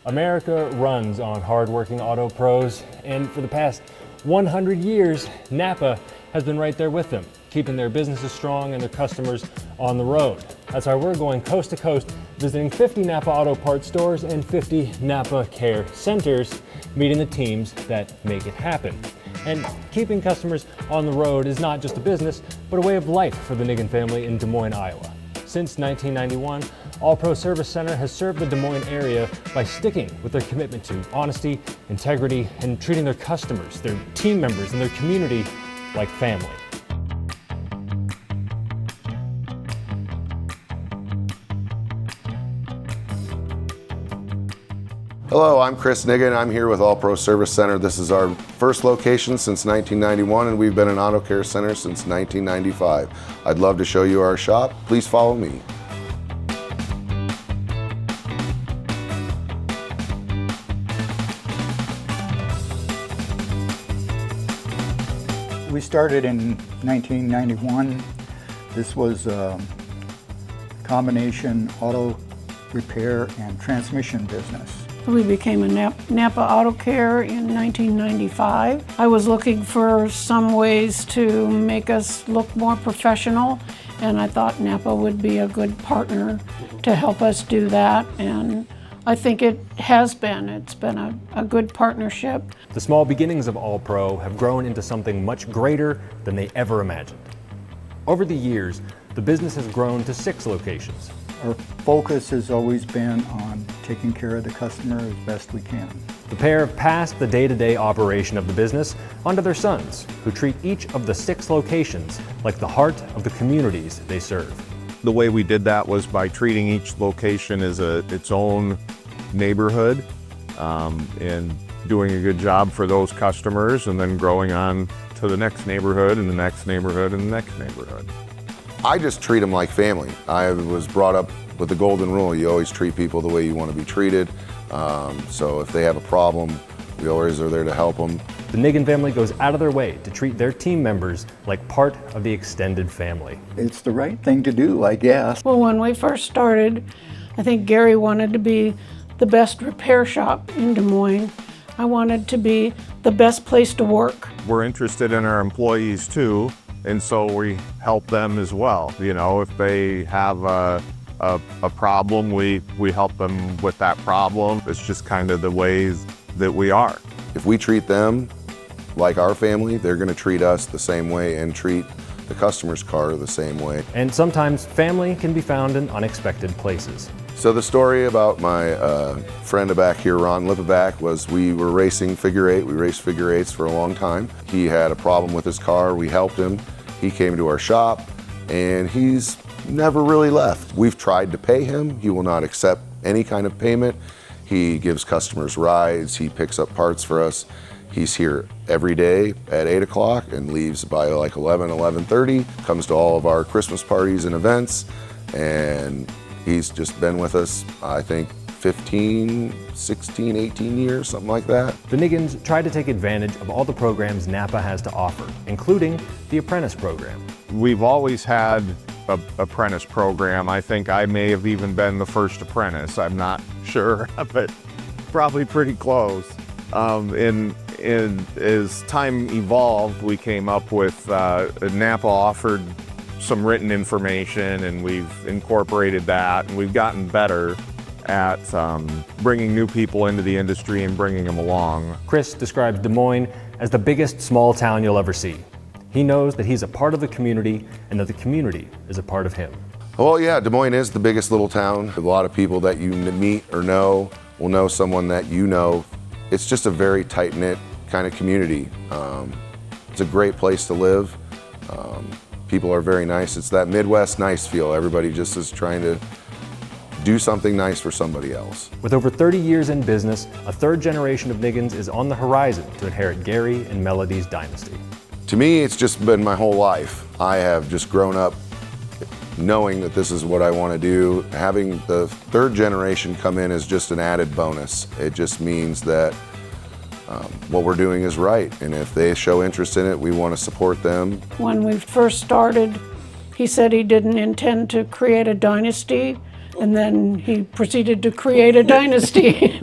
America runs on hardworking auto pros, and for the past 100 years, NAPA has been right there with them, keeping their businesses strong and their customers on the road. That's why we're going coast to coast, visiting 50 NAPA auto parts stores and 50 NAPA care centers, meeting the teams that make it happen. And keeping customers on the road is not just a business, but a way of life for the Nigon family in Des Moines, Iowa. Since 1991, All Pro Servicenter has served the Des Moines area by sticking with their commitment to honesty, integrity, and treating their customers, their team members, and their community like family. Hello, I'm Chris Nigon. I'm here with All Pro Servicenter. This is our first location since 1991, and we've been an auto care center since 1995. I'd love to show you our shop. Please follow me. We started in 1991. This was a combination auto repair and transmission business. We became a NAPA Auto Care in 1995. I was looking for some ways to make us look more professional, and I thought NAPA would be a good partner to help us do that, and I think it has been. It's been a good partnership. The small beginnings of All Pro have grown into something much greater than they ever imagined. Over the years, the business has grown to 6 locations. Our focus has always been on taking care of the customer as best we can. The pair have passed the day-to-day operation of the business onto their sons, who treat each of the 6 locations like the heart of the communities they serve. The way we did that was by treating each location as its own neighborhood, and doing a good job for those customers, and then growing on to the next neighborhood and the next neighborhood and the next neighborhood. I just treat them like family. I was brought up with the golden rule. You always treat people the way you want to be treated. So if they have a problem, we always are there to help them. The Nigon family goes out of their way to treat their team members like part of the extended family. It's the right thing to do, I guess. Well, when we first started, I think Gary wanted to be the best repair shop in Des Moines. I wanted to be the best place to work. We're interested in our employees too, and so we help them as well. You know, if they have a problem, we help them with that problem. It's just kind of the ways that we are. If we treat them like our family, they're going to treat us the same way and treat the customer's car the same way. And sometimes family can be found in unexpected places. So the story about my friend back here, Ron Lippaback, was we were racing figure 8. We raced figure 8s for a long time. He had a problem with his car. We helped him. He came to our shop, and he's never really left. We've tried to pay him. He will not accept any kind of payment. He gives customers rides. He picks up parts for us. He's here every day at 8 o'clock and leaves by like 11:30, comes to all of our Christmas parties and events, and he's just been with us, I think, 15, 16, 18 years, something like that. The Nigons try to take advantage of all the programs NAPA has to offer, including the apprentice program. We've always had an apprentice program. I think I may have even been the first apprentice. I'm not sure, but probably pretty close. And as time evolved, we came up with NAPA offered some written information, and we've incorporated that, and we've gotten better at bringing new people into the industry and bringing them along. Chris describes Des Moines as the biggest small town you'll ever see. He knows that he's a part of the community and that the community is a part of him. Well, yeah, Des Moines is the biggest little town. A lot of people that you meet or know will know someone that you know. It's just a very tight-knit kind of community. It's a great place to live. People are very nice. It's that Midwest nice feel. Everybody just is trying to do something nice for somebody else. With over 30 years in business, a 3rd generation of Nigons is on the horizon to inherit Gary and Melody's dynasty. To me, it's just been my whole life. I have just grown up knowing that this is what I want to do. Having the 3rd generation come in is just an added bonus. It just means that what we're doing is right, and if they show interest in it, we want to support them. When we first started, he said he didn't intend to create a dynasty, and then he proceeded to create a dynasty.